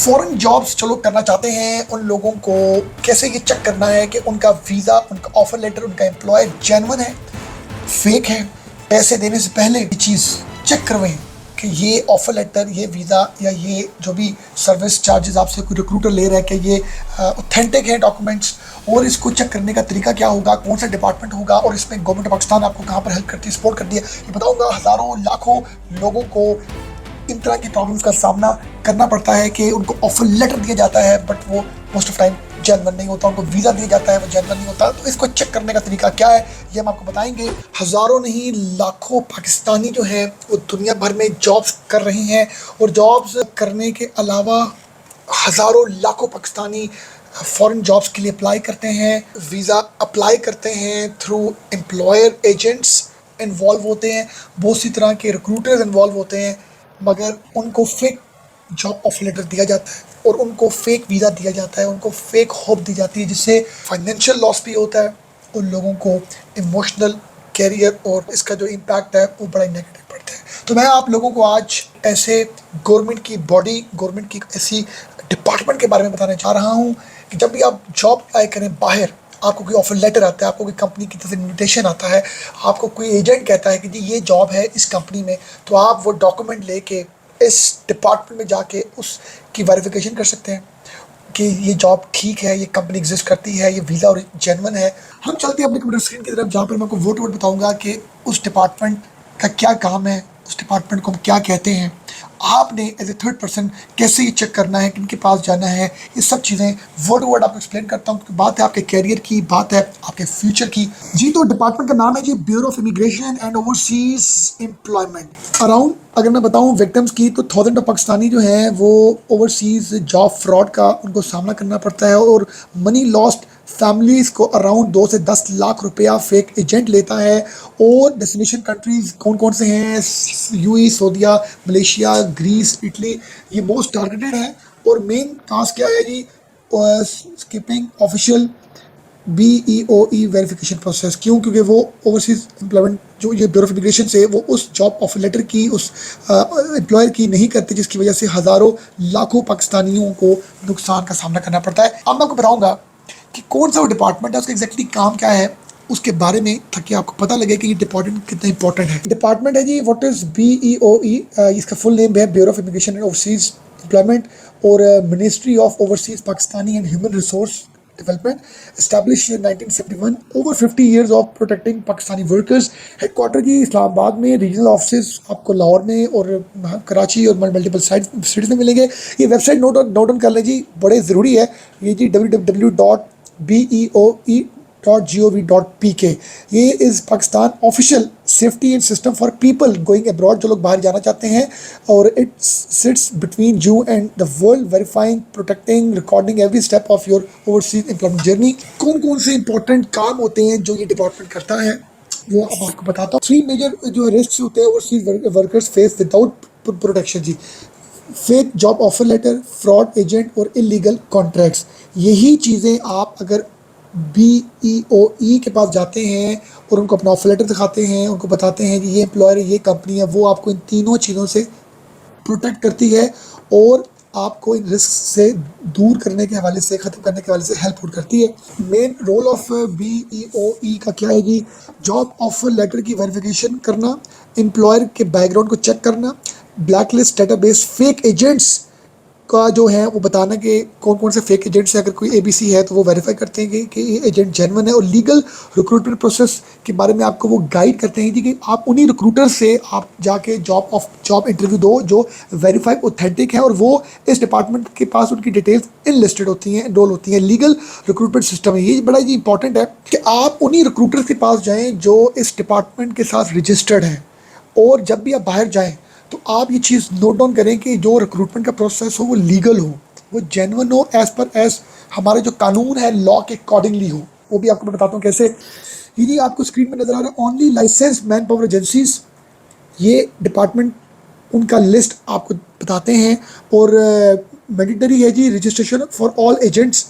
Foreign jobs जो लोग करना चाहते हैं उन लोगों को कैसे ये चेक करना है कि उनका वीज़ा, उनका ऑफर लेटर, उनका एम्प्लॉयर जेन्युइन है, फेक है। पैसे देने से पहले ये चीज़ चेक करवाएं कि ये ऑफर लेटर, ये वीज़ा या ये जो भी सर्विस चार्जेस आपसे कोई रिक्रूटर ले रहा है कि ये ऑथेंटिक है डॉक्यूमेंट्स। और इसको चेक करने का तरीका क्या होगा, कौन सा डिपार्टमेंट होगा और इसमें गवर्नमेंट पाकिस्तान आपको कहाँ पर हेल्प करती है, सपोर्ट करती है, ये बताऊँगा। हज़ारों लाखों लोगों को इन तरह की प्रॉब्लम्स का सामना करना पड़ता है कि उनको ऑफर लेटर दिया जाता है बट वो मोस्ट ऑफ टाइम जेन्युइन नहीं होता, उनको वीज़ा दिया जाता है वो जेन्युइन नहीं होता। तो इसको चेक करने का तरीका क्या है ये हम आपको बताएंगे। हज़ारों नहीं लाखों पाकिस्तानी जो है वो दुनिया भर में जॉब्स कर रही हैं और जॉब्स करने के अलावा हज़ारों लाखों पाकिस्तानी फॉरेन जॉब्स के लिए अप्लाई करते हैं, वीज़ा अप्लाई करते हैं थ्रू एम्प्लॉयर एजेंट्स इन्वॉल्व होते हैं, बहुत सी तरह के रिक्रूटर्स इन्वॉल्व होते हैं, मगर उनको फेक जॉब ऑफर लेटर दिया जाता है और उनको फेक वीज़ा दिया जाता है, उनको फेक होप दी जाती है, जिससे फाइनेंशियल लॉस भी होता है उन लोगों को, इमोशनल, कैरियर और इसका जो इम्पैक्ट है वो बड़ा नेगेटिव पड़ता है। तो मैं आप लोगों को आज ऐसे गवर्नमेंट की बॉडी, गवर्नमेंट की ऐसी डिपार्टमेंट के बारे में बताने जा रहा हूँ कि जब भी आप जॉब अप्लाई करें बाहर, आपको कोई ऑफर लेटर आता है, आपको कोई कंपनी की तरफ से इन्विटेशन आता है, आपको कोई एजेंट कहता है कि जी ये जॉब है इस कंपनी में, तो आप वो डॉक्यूमेंट लेके इस डिपार्टमेंट में जाके उसकी वेरिफिकेशन कर सकते हैं कि ये जॉब ठीक है, ये कंपनी एग्जिस्ट करती है, ये वीज़ा और जेन्युइन है। हम चलते हैं अपने कंप्यूटर स्क्रीन की तरफ जहाँ पर मैं आपको वर्ड टू वर्ड बताऊँगा कि उस डिपार्टमेंट का क्या काम है, उस डिपार्टमेंट को हम क्या कहते हैं, आपने एज ए थर्ड पर्सन कैसे ये चेक करना है, किनके पास जाना है, ये सब चीज़ें वर्ड टू वर्ड आपको एक्सप्लेन करता हूँ। बात है आपके कैरियर की, बात है आपके फ्यूचर की। जी, तो डिपार्टमेंट का नाम है जी bureau of immigration and overseas employment. Around अगर मैं बताऊँ विक्टिम्स की तो थाउजेंड ऑफ पाकिस्तानी जो हैं वो ओवरसीज जॉब फ्रॉड का उनको सामना करना पड़ता है और मनी लॉस्ट फैमिलीज़ को अराउंड 2 से 10 लाख रुपया फेक एजेंट लेता है। और डेस्टिनेशन कंट्रीज़ कौन कौन से हैं, यूएई, सऊदीया, मलेशिया, ग्रीस, इटली, ये मोस्ट टारगेटेड है। और मेन टास्क क्या है जी, skipping official BEOE verification process. क्यों? क्योंकि वो ओवरसीज एम्प्लॉयमेंट जो ये ब्यूरो ऑफ इमिग्रेशन से वो उस जॉब ऑफर लेटर की उस एम्प्लॉयर की नहीं करते, जिसकी वजह से हज़ारों लाखों पाकिस्तानियों को नुकसान का सामना करना पड़ता है। अब मैं आपको बताऊँगा कि कौन सा वो डिपार्टमेंट है, उसका एग्जैक्टली काम क्या है उसके बारे में, ताकि आपको पता लगे कि ये डिपार्टमेंट कितना इंपॉर्टेंट है। डिपार्टमेंट है जी व्हाट इज़ BEOE, इसका फुल नेम है bureau of immigration and overseas employment और ministry of overseas Pakistani and human resource development, established in 1971, over 50 years of protecting Pakistani workers। Headquarter जी इस्लामाबाद में, रीजनल ऑफिस आपको लाहौर में और कराची और मल्टीपल सिटीज़ में मिलेंगे। ये वेबसाइट नोट डाउन कर लें जी, बड़े ज़रूरी है ये जी, www.beoe.gov.pk। ये is Pakistan official safety and system for people going abroad, जो लोग बाहर जाना चाहते हैं, और it sits between you and the world, verifying, protecting, recording every step of your overseas employment journey. कौन कौन से इंपॉर्टेंट काम होते हैं जो ये डिपार्टमेंट करता है वो अब आपको बताता हूँ। 3 मेजर जो रिस्क होते हैं overseas workers face without protection जी, fake job offer letter, fraud agent और इलीगल कॉन्ट्रैक्ट्स। यही चीज़ें आप अगर BEOE के पास जाते हैं और उनको अपना ऑफर लेटर दिखाते हैं, उनको बताते हैं कि ये एम्प्लॉयर, ये कंपनी है, वो आपको इन तीनों चीज़ों से प्रोटेक्ट करती है और आपको इन रिस्क से दूर करने के हवाले से, ख़त्म करने के हवाले से हेल्प करती है। मेन रोल ऑफ BEOE का क्या है जी, जॉब ऑफर लेटर की वेरिफिकेशन करना, एम्प्लॉयर के बैकग्राउंड को चेक करना, black list database fake agents का जो है वो बताना कि कौन कौन से फेक एजेंट्स है। अगर कोई ABC है तो वो वेरीफाई करते हैं कि ये एजेंट जेन्युइन है। और लीगल रिक्रूटमेंट प्रोसेस के बारे में आपको वो गाइड करते हैं कि आप उन्हीं रिक्रूटर से आप जाके जॉब इंटरव्यू दो जो वेरीफाई ऑथेंटिक है और वो इस डिपार्टमेंट के पास उनकी डिटेल्स इनलिस्टेड होती हैं, एनरोल होती हैं। लीगल रिक्रूटमेंट सिस्टम है ये बड़ा ही इंपॉर्टेंट है कि आप उन्हीं रिक्रूटर के पास जाएँ जो इस डिपार्टमेंट के साथ रजिस्टर्ड हैं। और जब भी आप बाहर जाएँ तो आप ये चीज़ नोट डाउन करें कि जो रिक्रूटमेंट का प्रोसेस हो वो लीगल हो, वो जेन्युइन हो, एज हमारे जो कानून है लॉ के अकॉर्डिंगली हो। वो भी आपको मैं बताता हूँ कैसे। ये आपको स्क्रीन में नज़र आ रहा है only license man power agencies, ये डिपार्टमेंट उनका लिस्ट आपको बताते हैं। और मैंडेटरी है जी रजिस्ट्रेशन फॉर ऑल एजेंट्स,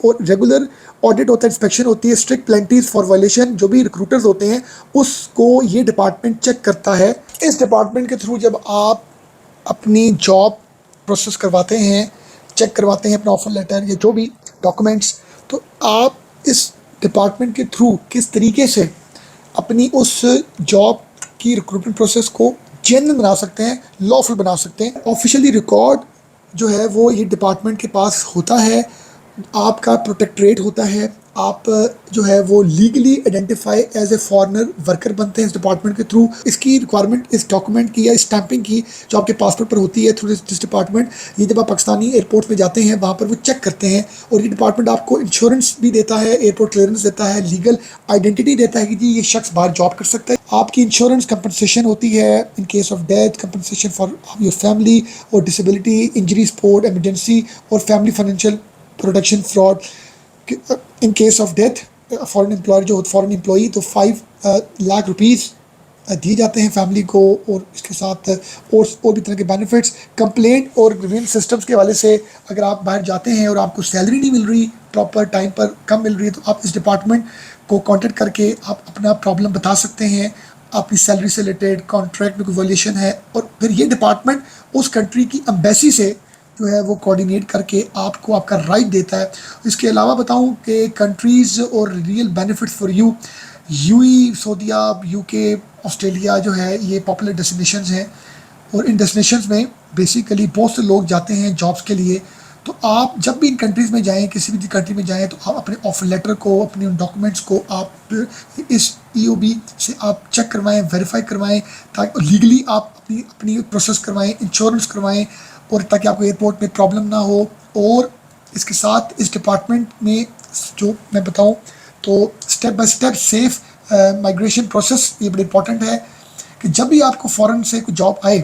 और रेगुलर ऑडिट होता है, इंस्पेक्शन होती है, स्ट्रिक्ट पेनल्टीज फॉर वायलेशन। जो भी रिक्रूटर्स होते हैं उसको ये डिपार्टमेंट चेक करता है। इस डिपार्टमेंट के थ्रू जब आप अपनी जॉब प्रोसेस करवाते हैं, चेक करवाते हैं अपना ऑफर लेटर या जो भी डॉक्यूमेंट्स, तो आप इस डिपार्टमेंट के थ्रू किस तरीके से अपनी उस जॉब की रिक्रूटमेंट प्रोसेस को जेन्युइन बना सकते हैं, लॉफुल बना सकते हैं। ऑफिशियली रिकॉर्ड जो है वो ये डिपार्टमेंट के पास होता है, आपका प्रोटेक्टरेट होता है, आप जो है वो legally identify as a foreigner worker बनते हैं इस डिपार्टमेंट के थ्रू। इसकी रिक्वायरमेंट इस डॉक्यूमेंट की या स्टैंपिंग की जो आपके पासपोर्ट पर होती है थ्रू दिस डिपार्टमेंट, ये जब आप पाकिस्तानी एयरपोर्ट में जाते हैं वहाँ पर वो चेक करते हैं, और ये डिपार्टमेंट आपको इंश्योरेंस भी देता है, एयरपोर्ट क्लियरेंस देता है, लीगल आइडेंटिटी देता है कि जी ये शख्स बाहर जॉब कर सकता है। आपकी इंश्योरेंस कंपनसेशन होती है in case of death, compensation for your family और डिसेबिलिटी, इंजरी, स्पोर्ट, एमरजेंसी और family financial protection fraud. In case of death foreign employer जो फॉरेन एम्प्लॉई, तो 5 लाख रुपीज़ दिए जाते हैं फैमिली को, और इसके साथ और भी तरह के बेनिफिट्स। कंप्लेंट और ग्रीवेंस सिस्टम्स के हवाले से अगर आप बाहर जाते हैं और आपको सैलरी नहीं मिल रही प्रॉपर टाइम पर, कम मिल रही है, तो आप इस डिपार्टमेंट को कांटेक्ट करके आप अपना प्रॉब्लम बता सकते हैं, अपनी सैलरी से रिलेटेड, कॉन्ट्रैक्ट में कोई वॉल्यूशन है, और फिर ये डिपार्टमेंट उस कंट्री की एम्बेसी से जो है वो कोऑर्डिनेट करके आपको आपका राइट देता है। इसके अलावा बताऊं कि कंट्रीज़ और real benefits for you, UAE, सऊदीया, यूके, ऑस्ट्रेलिया जो है ये पॉपुलर डेस्टिनेशंस हैं, और इन डेस्टिनेशंस में बेसिकली बहुत से लोग जाते हैं जॉब्स के लिए। तो आप जब भी इन कंट्रीज़ में जाएं, किसी भी कंट्री में जाएं, तो आप अपने ऑफर लेटर को, अपने उन डॉक्यूमेंट्स को आप इस ईओबी से आप चेक करवाएं, वेरीफाई करवाएं, ताकि लीगली आप अपनी अपनी प्रोसेस करवाएं, इंश्योरेंस करवाएं, और ताकि आपको एयरपोर्ट में प्रॉब्लम ना हो। और इसके साथ इस डिपार्टमेंट में जो मैं बताऊं तो step by step safe migration process ये बड़ी इंपॉर्टेंट है कि जब भी आपको फ़ॉरेन से कोई जॉब आए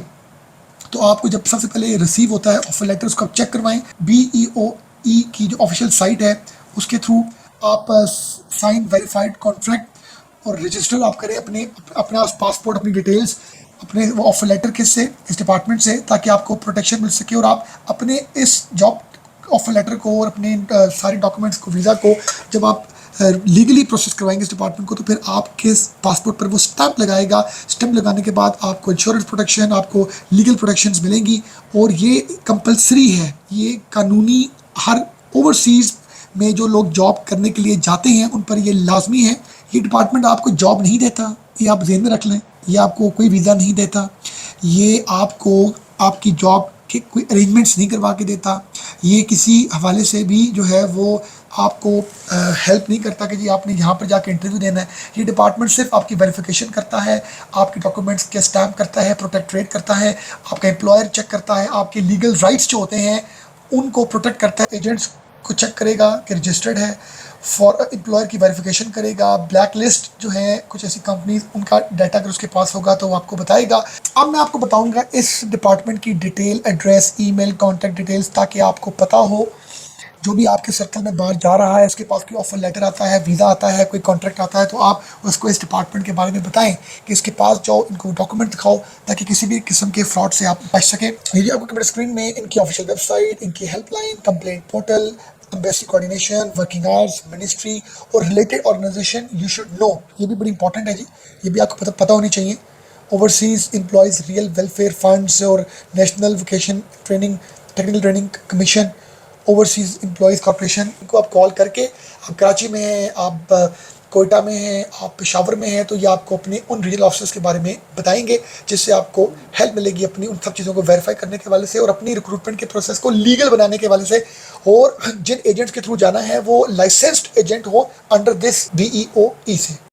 तो आपको जब सबसे पहले रिसीव होता है ऑफर लेटर, उसको आप चेक करवाएं। BEOE की जो ऑफिशियल साइट है उसके थ्रू आप साइन वेरीफाइड कॉन्ट्रैक्ट और रजिस्टर आप करें अपना पासपोर्ट, अपनी डिटेल्स अपने वो ऑफर लेटर किससे, इस डिपार्टमेंट से, ताकि आपको प्रोटेक्शन मिल सके और आप अपने इस जॉब ऑफर लेटर को और अपने सारे डॉक्यूमेंट्स को, वीज़ा को जब आप लीगली प्रोसेस करवाएंगे इस डिपार्टमेंट को, तो फिर आपके पासपोर्ट पर वो स्टैंप लगाएगा। स्टैंप लगाने के बाद आपको इंश्योरेंस प्रोटेक्शन, आपको लीगल प्रोटेक्शंस मिलेंगी, और ये कंपलसरी है, ये कानूनी, हर ओवरसीज़ में जो लोग जॉब करने के लिए जाते हैं उन पर ये लाजमी है। ये डिपार्टमेंट आपको जॉब नहीं देता, ये आप ज़हन में रख लें, ये आपको कोई वीज़ा नहीं देता, ये आपको आपकी जॉब के कोई अरेंजमेंट्स नहीं करवा के देता, ये किसी हवाले से भी जो है वो आपको हेल्प नहीं करता कि जी आपने यहाँ पर जाकर इंटरव्यू देना है। ये डिपार्टमेंट सिर्फ आपकी वेरिफिकेशन करता है, आपके डॉक्यूमेंट्स के स्टैम्प करता है, प्रोटेक्टरेट करता है, आपका एम्प्लॉयर चेक करता है, आपके लीगल राइट्स जो होते हैं उनको प्रोटेक्ट करता है, एजेंट्स को चेक करेगा कि रजिस्टर्ड है, फॉर एम्प्लॉयर की वेरिफिकेशन करेगा, ब्लैक लिस्ट जो है कुछ ऐसी कंपनीज, उनका डाटा अगर उसके पास होगा तो वो आपको बताएगा। अब मैं आपको बताऊंगा इस डिपार्टमेंट की detail, address, email, contact details, ताकि आपको पता हो जो भी आपके सर्कल में बाहर जा रहा है, उसके पास कोई ऑफर लेटर आता है, वीज़ा आता है, कोई कॉन्ट्रैक्ट आता है, तो आप उसको इस डिपार्टमेंट के बारे में बताएं कि इसके पास जाओ, इनको डॉक्यूमेंट दिखाओ, ताकि किसी भी किस्म के फ्रॉड से आप बच सकें। ये आपको कैमरा स्क्रीन में इनकी ऑफिशियल वेबसाइट, इनकी helpline, complaint portal, embassy coordination, working hours, ministry और related organization you should know, ये भी बड़ी इंपॉर्टेंट है जी, ये भी आपको पता होनी चाहिए। Overseas employees real welfare funds और national vocation training, technical training commission, overseas employees corporation, इनको आप कॉल करके, आप कराची में हैं, आप कोयटा में हैं, आप पेशावर में हैं, तो ये आपको अपने उन रीजनल ऑफिसर्स के बारे में बताएंगे, जिससे आपको हेल्प मिलेगी अपनी उन सब चीज़ों को वेरीफाई करने के वाले से और अपनी रिक्रूटमेंट के प्रोसेस को लीगल बनाने के वाले से। और जिन एजेंट्स के थ्रू जाना है वो लाइसेंस्ड एजेंट हो अंडर दिस BEOE से।